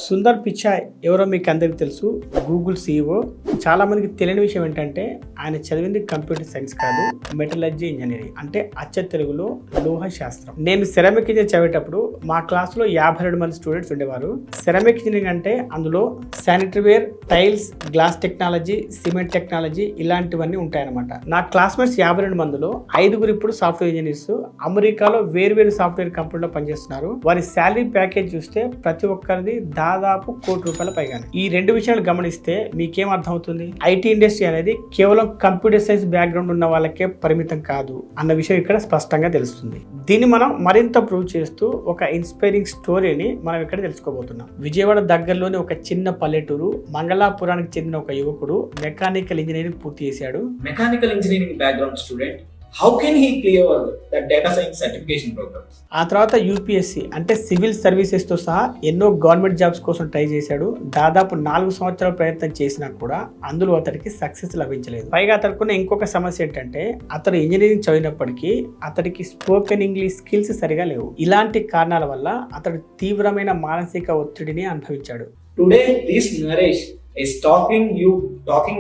సుందర్ పిచాయ్ ఎవరో మీకు అందరికీ తెలుసు. Google CEO. చాలా మందికి తెలియని విషయం ఏంటంటే ఆయన చదివింది కంప్యూటర్ సైన్స్ కాదు, మెటలర్జీ ఇంజనీరింగ్, అంటే అచ్చ తెలుగులో లోహ శాస్త్రం. నేను సెరామిక్ ఇంజనీరింగ్ చదివేటప్పుడు మా క్లాస్లో 52 మంది స్టూడెంట్స్ ఉండేవారు. సెరామిక్ ఇంజనీరింగ్ అంటే అందులో sanitary ware, tiles, glass technology, cement technology ఇలాంటివన్నీ ఉంటాయన్నమాట. నా క్లాస్మేట్స్ 52 మందిలో 5గురు ఇప్పుడు సాఫ్ట్వేర్ ఇంజనీర్స్ అమెరికాలో వేరు సాఫ్ట్వేర్ కంపెనీలో పనిచేస్తున్నారు. వారి శాలరీ ప్యాకేజ్ చూస్తే ప్రతి ఒక్కరిది దాదాపు ₹1,00,00,000 పైగానే. ఈ రెండు విషయాలు గమనిస్తే మీకేం అర్థమవుతుంది? ఐటీ ఇండస్ట్రీ అనేది కేవలం కంప్యూటర్ సైన్స్ బ్యాక్గ్రౌండ్ ఉన్న వాళ్ళకే పరిమితం కాదు అన్న విషయం ఇక్కడ స్పష్టంగా తెలుస్తుంది. దీన్ని మనం మరింత ప్రూవ్ చేస్తూ ఒక ఇన్స్పైరింగ్ స్టోరీని మనం ఇక్కడ తెలుసుకోబోతున్నాం. విజయవాడ దగ్గరలోని ఒక చిన్న పల్లెటూరు మంగళాపురానికి చెందిన ఒక యువకుడు మెకానికల్ ఇంజనీరింగ్ పూర్తి చేశాడు. Mechanical engineering background student. How can he clear that data science certification program? ఆ తర్వాత యూపీఎస్సీ అంటే సివిల్ సర్వీసెస్ తో సహా ఎన్నో గవర్నమెంట్ జాబ్స్ కోసం ట్రై చేశాడు. దాదాపు 4 సంవత్సరాల ప్రయత్నం చేసినా కూడా అందులో అతడికి సక్సెస్ లభించలేదు. పైగా అతడుకున్న ఇంకొక సమస్య ఏంటంటే అతడు ఇంజనీరింగ్ చదివినప్పటికీ అతడికి స్పోకెన్ ఇంగ్లీష్ స్కిల్స్ సరిగా లేవు. ఇలాంటి కారణాల వల్ల అతడు తీవ్రమైన మానసిక ఒత్తిడిని అనుభవించాడు. Today this Naresh is talking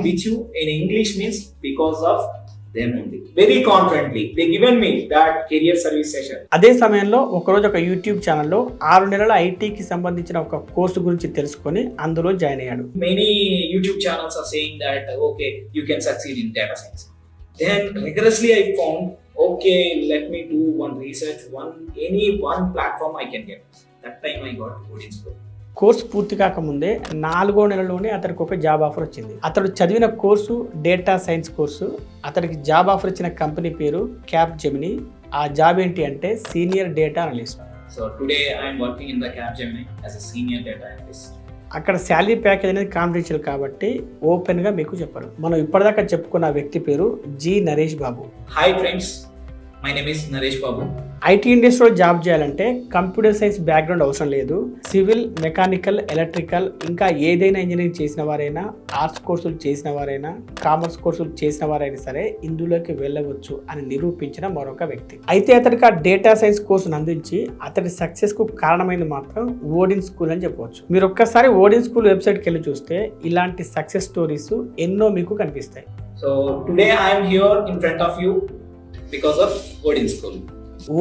with you in English means because of them only. Very confidently they given me that career service session. అదే సమయంలో ఒకరోజు ఒక యూట్యూబ్ ఛానల్లో 6 నెలల ఐటీకి సంబంధించిన ఒక కోర్సు గురించి తెలుసుకొని అందులో జాయిన్ అయ్యాడు. Many YouTube channels are saying that okay you can succeed in data science. Then rigorously I found okay let me do one research, any one platform I can get. That time I got coding school. Course పూర్తి కాకముందే 4వ నెలలోనే అతడికి ఒక job offer వచ్చింది. అతడు చదివిన course data science course. అతడికి జాబ్ ఆఫర్ ఇచ్చిన కంపెనీ పేరు క్యాప్జెమినీ. ఆ జాబ్ ఏంటి అంటే senior data analyst. So today I am working in the Capgemini as a senior data analyst. అక్కడ శాలరీ ప్యాకేజ్ అనేది కాన్ఫిడెన్షియల్ కాబట్టి ఓపెన్ గా మీకు చెప్పరు. మనం ఇప్పటిదాకా చెప్పుకున్న వ్యక్తి పేరు G Naresh Babu. Hi friends, my name is Naresh Babu. IT ఇండస్ట్రీలో జాబ్ చేయాలంటే కంప్యూటర్ సైన్స్ బ్యాక్గ్రౌండ్ అవసరం లేదు. సివిల్, మెకానికల్, ఎలక్ట్రికల్ ఇంకా ఏదైనా ఇంజనీరింగ్ చేసిన వారైనా, ఆర్ట్స్ కోర్సులు చేసిన వారైనా, కామర్స్ కోర్సులు చేసిన వారైనా సరే ఇందులోకి వెళ్ళవచ్చు అని నిరూపించిన మరొక వ్యక్తి. అయితే అతడికి ఆ డేటా సైన్స్ కోర్సును అందించి అతడి సక్సెస్ కు కారణమైంది మాత్రం ఓడిన్ స్కూల్ అని చెప్పవచ్చు. మీరు ఒక్కసారి ఓడిన్ స్కూల్ వెబ్సైట్కి వెళ్ళి చూస్తే ఇలాంటి సక్సెస్ స్టోరీస్ ఎన్నో మీకు కనిపిస్తాయి. So today I am here in front of you because of Odin School.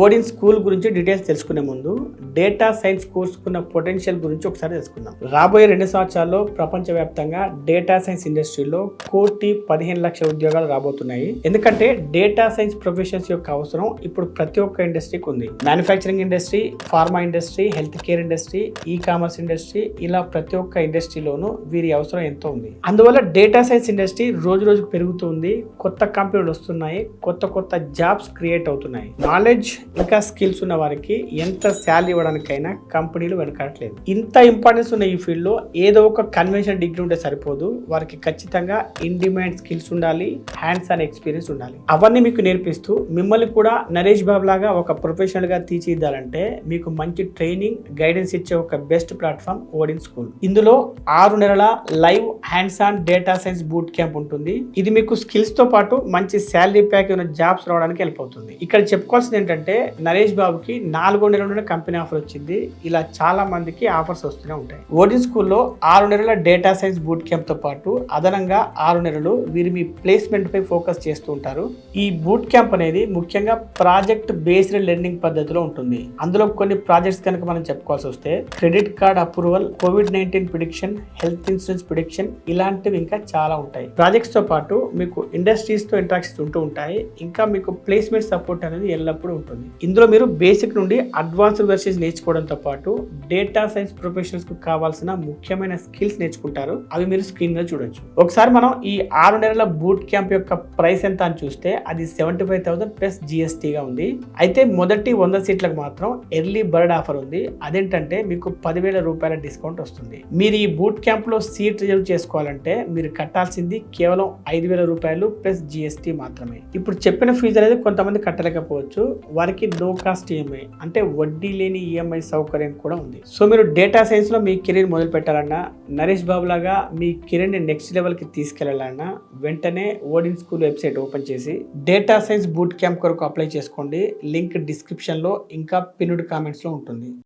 Odin school గురించి డీటెయిల్స్ తెలుసుకునే ముందు డేటా సైన్స్ కోర్సుకున్న పొటెన్షియల్ గురించి ఒకసారి తెలుసుకుందాం. రాబోయే 2 సంవత్సరాల్లో ప్రపంచవ్యాప్తంగా డేటా సైన్స్ ఇండస్ట్రీలో 1,15,00,000 ఉద్యోగాలు రాబోతున్నాయి. ఎందుకంటే డేటా సైన్స్ ప్రొఫెషన్స్ యొక్క అవసరం ఇప్పుడు ప్రతి ఒక్క ఇండస్ట్రీకి ఉంది. Manufacturing industry, pharma industry, health care industry, e commerce industry, ఇలా ప్రతి ఒక్క ఇండస్ట్రీలోనూ వీరి అవసరం ఎంతో ఉంది. అందువల్ల డేటా సైన్స్ ఇండస్ట్రీ రోజు రోజుకు పెరుగుతుంది. కొత్త కంపెనీలు వస్తున్నాయి, కొత్త జాబ్స్ క్రియేట్ అవుతున్నాయి. నాలెడ్జ్ ఇంకా స్కిల్స్ ఉన్న వారికి ఎంత శాలరీ ఇవ్వడానికైనా కంపెనీలు వెనకాడట్లేదు. ఇంత ఇంపార్టెన్స్ ఉన్న ఈ ఫీల్డ్ లో ఏదో ఒక కన్వెన్షనల్ డిగ్రీ ఉంటే సరిపోదు. వారికి ఖచ్చితంగా ఇన్ డిమాండ్ స్కిల్స్ ఉండాలి, హ్యాండ్స్ ఆన్ ఎక్స్పీరియన్స్ ఉండాలి. అవన్నీ మీకు నేర్పిస్తూ మిమ్మల్ని కూడా నరేష్ బాబు లాగా ఒక ప్రొఫెషనల్ గా తీర్చిదిద్దాలంటే మీకు మంచి ట్రైనింగ్, గైడెన్స్ ఇచ్చే ఒక బెస్ట్ ప్లాట్ఫామ్ ఓడిన్ స్కూల్. ఇందులో 6 నెలల live hands on data science boot camp ఉంటుంది. ఇది మీకు స్కిల్స్ తో పాటు మంచి శాలరీ ప్యాక్ ఉన్న జాబ్స్ రావడానికి హెల్ప్ అవుతుంది. ఇక్కడ చెప్పుకోవాల్సింది ఏంటంటే నరేష్ బాబుకి 4వ నెలలోనే కంపెనీ ఆఫర్ వచ్చింది. ఇలా చాలా మందికి ఆఫర్స్ వస్తూనే ఉంటాయి. ఓడిన్ స్కూల్లో 6 నెలల డేటా సైన్స్ బూట్ క్యాంప్ తో పాటు అదనంగా 6 నెలలు వీరు మీ ప్లేస్మెంట్ పై ఫోకస్ చేస్తూ ఉంటారు. ఈ బూట్ క్యాంప్ అనేది ముఖ్యంగా ప్రాజెక్ట్ బేస్డ్ లెర్నింగ్ పద్ధతిలో ఉంటుంది. అందులో కొన్ని ప్రాజెక్ట్స్ కనుక మనం చెప్పుకోవాల్సి వస్తే credit card approval, COVID-19 prediction, health insurance prediction ఇలాంటివి ఇంకా చాలా ఉంటాయి. ప్రాజెక్ట్స్ తో పాటు మీకు ఇండస్ట్రీస్ తో ఇంటరాక్షన్స్ ఉంటూ ఉంటాయి. ఇంకా మీకు ప్లేస్మెంట్ సపోర్ట్ అనేది ఎల్లప్పుడూ ఉంటుంది. ఇందులో మీరు బేసిక్ నుండి అడ్వాన్స్డ్ వెర్షన్స్ నేర్చుకోవడంతో పాటు డేటా సైన్స్ ప్రొఫెషనల్స్ కు కావాల్సిన ముఖ్యమైన స్కిల్స్ నేర్చుకుంటారు. అవి మీరు స్క్రీన్ మీద చూడొచ్చు. ఒకసారి మనం ఈ 6 నెలల బూట్ క్యాంప్ యొక్క ప్రైస్ ఎంత అని చూస్తే అది 75,000 ప్లస్ GST గా ఉంది. అయితే మొదటి 100 సీట్లకు మాత్రం ఎర్లీ బర్డ్ ఆఫర్ ఉంది. అదేంటంటే మీకు ₹10,000 డిస్కౌంట్ వస్తుంది. మీరు ఈ బూట్ క్యాంప్ లో సీట్ రిజర్వ్ చేసుకోవాలంటే మీరు కట్టాల్సింది కేవలం ₹5,000 ప్లస్ GST మాత్రమే. ఇప్పుడు చెప్పిన ఫీజు అనేది కొంతమంది కట్టలేకపోవచ్చు. వారికి నో కాస్ట్ ఈఎంఐ అంటే వడ్డీ లేని ఈఎంఐ సౌకర్యం కూడా ఉంది. సో మీరు డేటా సైన్స్ లో మీ కెరీర్ మొదలు పెట్టాలన్నా, నరేష్ బాబు లాగా మీ కెరీర్ ని నెక్స్ట్ లెవెల్ కి తీసుకెళ్లాలన్నా వెంటనే ఓడిన్ స్కూల్ వెబ్సైట్ ఓపెన్ చేసి డేటా సైన్స్ బూట్ క్యాంప్ కొరకు అప్లై చేసుకోండి. లింక్ డిస్క్రిప్షన్ లో ఇంకా పిన్డ్ కామెంట్స్ లో ఉంటుంది.